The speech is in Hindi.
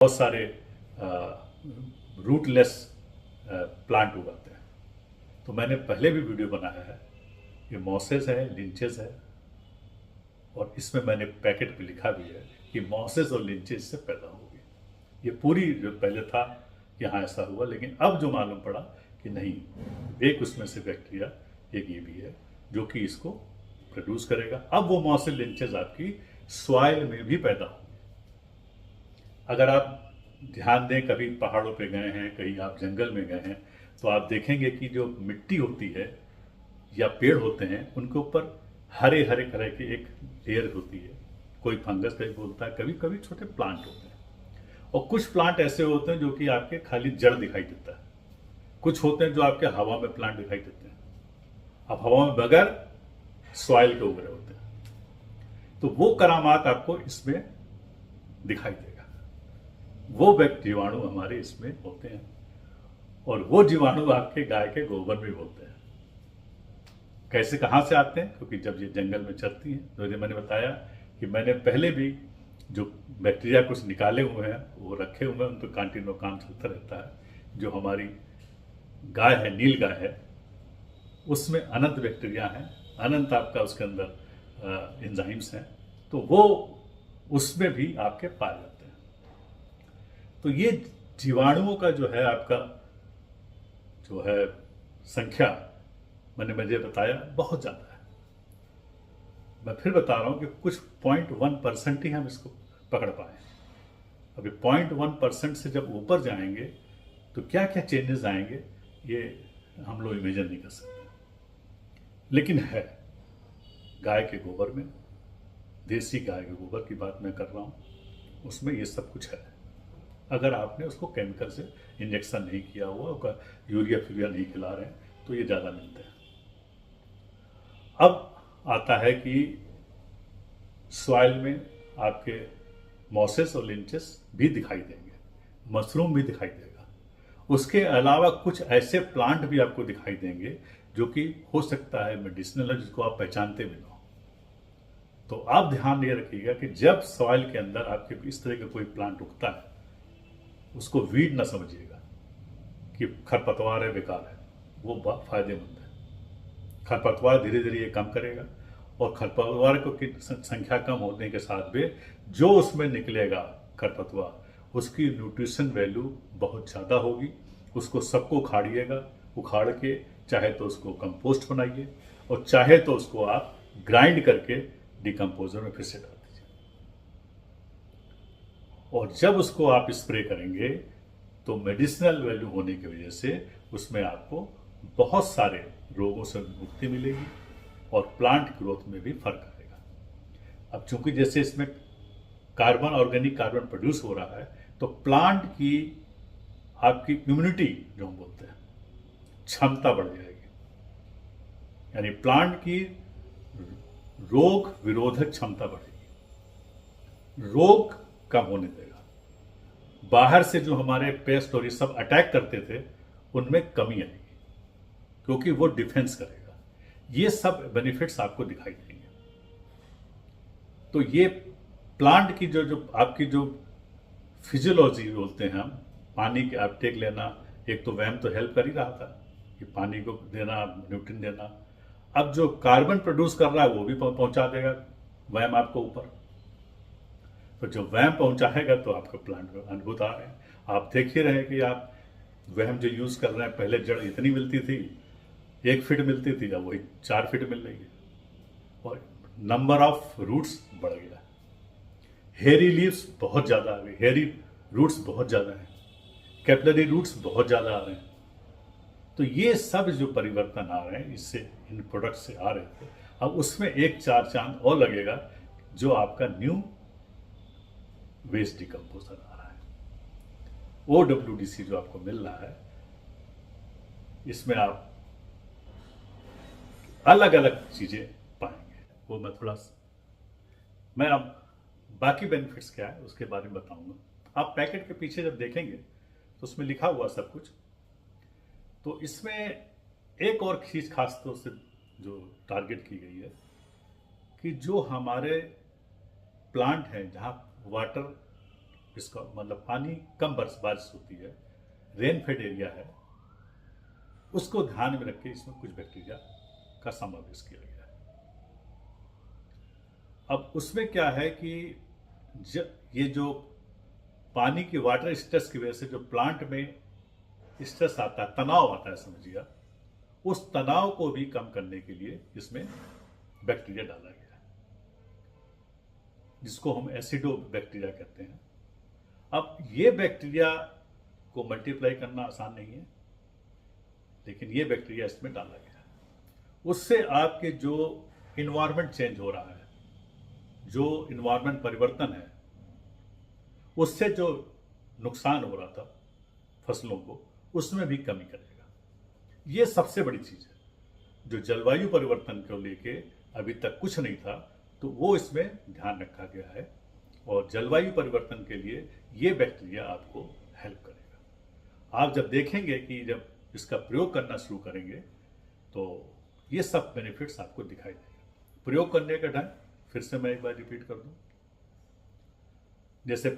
बहुत सारे रूटलेस प्लांट उगाते हैं। तो मैंने पहले भी वीडियो बनाया है, ये मॉसेस है, लिंचेस है, और इसमें मैंने पैकेट पे लिखा भी है कि मॉसेस और लिंचेस से पैदा होगी। ये पूरी जो पहले था यहाँ ऐसा हुआ, लेकिन अब जो मालूम पड़ा कि नहीं, एक उसमें से बैक्टीरिया एक ये भी है जो कि इसको प्रोड्यूस करेगा। अब वो मॉसेस लिंचेस आपकी सॉइल में भी पैदा होंगे। अगर आप ध्यान दें, कभी पहाड़ों पे गए हैं, कहीं आप जंगल में गए हैं, तो आप देखेंगे कि जो मिट्टी होती है या पेड़ होते हैं उनके ऊपर हरे हरे तरह की एक लेयर होती है। कोई फंगस टाइप बोलता है, कभी कभी छोटे प्लांट होते हैं, और कुछ प्लांट ऐसे होते हैं जो कि आपके खाली जड़ दिखाई देता है। कुछ होते हैं जो आपके हवा में प्लांट दिखाई देते हैं, अब हवा में बगैर सॉइल के उग रहे होते हैं। तो वो करामात आपको इसमें दिखाई देगा। वो जीवाणु हमारे इसमें होते हैं, और वो जीवाणु आपके गाय के गोबर में होते हैं। कैसे, कहाँ से आते हैं? क्योंकि जब ये जंगल में चरती हैं, तो मैंने बताया कि मैंने पहले भी जो बैक्टीरिया कुछ निकाले हुए हैं वो रखे हुए हैं, उन पर कंटिन्यू काम चलता रहता है। जो हमारी गाय है, नील गाय है, उसमें अनंत बैक्टीरिया हैं, अनंत आपका उसके अंदर एंजाइम्स हैं, तो वो उसमें भी आपके पाए जाते हैं। तो ये जीवाणुओं का जो है आपका जो है संख्या, मैंने मुझे बताया बहुत ज़्यादा है। मैं फिर बता रहा हूँ कि कुछ 0.1% ही हम इसको पकड़ पाए। अभी 0.1% से जब ऊपर जाएंगे तो क्या क्या चेंजेस आएंगे ये हम लोग इमेजिन नहीं कर सकते, लेकिन है। गाय के गोबर में, देसी गाय के गोबर की बात मैं कर रहा हूँ, उसमें ये सब कुछ है। अगर आपने उसको केमिकल से इंजेक्शन नहीं किया हुआ, यूरिया फ्यूरिया नहीं खिला रहे हैं, तो ये ज़्यादा मिलते हैं। अब आता है कि सॉइल में आपके मॉसेस और लिंचेस भी दिखाई देंगे, मशरूम भी दिखाई देगा। उसके अलावा कुछ ऐसे प्लांट भी आपको दिखाई देंगे जो कि हो सकता है मेडिसिनल है, जिसको आप पहचानते भी ना हो। तो आप ध्यान ये रखिएगा कि जब सॉइल के अंदर आपके इस तरह का कोई प्लांट उगता है, उसको वीड ना समझिएगा कि खरपतवार है, बेकार है। वो फायदेमंद है। खरपतवार धीरे धीरे ये कम करेगा, और खरपतवार को की संख्या कम होने के साथ भी जो उसमें निकलेगा खरपतवार, उसकी न्यूट्रिशन वैल्यू बहुत ज़्यादा होगी। उसको सबको उखाड़िएगा, उखाड़ के चाहे तो उसको कंपोस्ट बनाइए, और चाहे तो उसको आप ग्राइंड करके डिकम्पोजर में फिर से डाल दीजिए। और जब उसको आप स्प्रे करेंगे तो मेडिसिनल वैल्यू होने की वजह से उसमें आपको बहुत सारे रोगों से मुक्ति मिलेगी, और प्लांट ग्रोथ में भी फर्क आएगा। अब चूंकि जैसे इसमें कार्बन, ऑर्गेनिक कार्बन प्रोड्यूस हो रहा है, तो प्लांट की आपकी इम्यूनिटी जो हम बोलते हैं, क्षमता बढ़ जाएगी। यानी प्लांट की रोग विरोधक क्षमता बढ़ेगी, रोग कम होने देगा। बाहर से जो हमारे पेस्ट और ये सब अटैक करते थे, उनमें कमी आएगी, क्योंकि वो डिफेंस करेगा। ये सब बेनिफिट्स आपको दिखाई देंगे। तो ये प्लांट की जो आपकी जो फिजियोलॉजी बोलते हैं हम, पानी के अपटेक लेना, एक तो वैम तो हेल्प कर ही रहा था कि पानी को देना, न्यूट्रिएंट देना। अब जो कार्बन प्रोड्यूस कर रहा है वो भी पहुंचा देगा वैम आपको ऊपर। तो जो वैम पहुंचाएगा तो आपका प्लांट में अद्भुत आ रहे हैं। आप देख ही रहे कि आप वैम जो यूज कर रहे हैं, पहले जड़ इतनी मिलती थी, 1 फीट मिलती थी, अब वही 4 फीट मिल रही है, और नंबर ऑफ रूट्स बढ़ गया। हेयरी लीव्स बहुत ज़्यादा आ गई, हेयरी रूट्स बहुत ज़्यादा हैं, कैपिलरी रूट्स बहुत ज़्यादा आ रहे हैं। तो ये सब जो परिवर्तन आ रहे हैं, इससे इन प्रोडक्ट से आ रहे थे, अब उसमें एक 4 चांद और लगेगा, जो आपका न्यू वेस्ट डिकम्पोजर आ रहा है, OWDC जो आपको मिल रहा है। इसमें आप अलग अलग चीजें पाएंगे। वो मैं अब बाकी बेनिफिट्स क्या है उसके बारे में बताऊंगा। आप पैकेट के पीछे जब देखेंगे तो उसमें लिखा हुआ सब कुछ। तो इसमें एक और चीज खास तौर से जो टारगेट की गई है कि जो हमारे प्लांट हैं, जहाँ वाटर इसका मतलब पानी कम बारिश होती है, रेनफेड एरिया है, उसको ध्यान में रख के इसमें कुछ बैक्टीरिया का समावेश किया गया है। अब उसमें क्या है कि ये जो पानी की वाटर स्ट्रेस की वजह से जो प्लांट में स्ट्रेस आता है, तनाव आता है समझिए, उस तनाव को भी कम करने के लिए इसमें बैक्टीरिया डाला गया है, जिसको हम एसिडो बैक्टीरिया कहते हैं। अब ये बैक्टीरिया को मल्टीप्लाई करना आसान नहीं है, लेकिन ये बैक्टीरिया इसमें डाला गया है। उससे आपके जो इन्वायरमेंट चेंज हो रहा है, जो इन्वायरमेंट परिवर्तन है, उससे जो नुकसान हो रहा था फसलों को, उसमें भी कमी करेगा। ये सबसे बड़ी चीज है। जो जलवायु परिवर्तन को लेके अभी तक कुछ नहीं था, तो वो इसमें ध्यान रखा गया है, और जलवायु परिवर्तन के लिए ये बैक्टीरिया आपको हेल्प करेगा। आप जब देखेंगे कि जब इसका प्रयोग करना शुरू करेंगे, तो ये सब बेनिफिट्स आपको दिखाई देंगे। प्रयोग करने का ढंग फिर से मैं एक बार रिपीट कर दूं। जैसे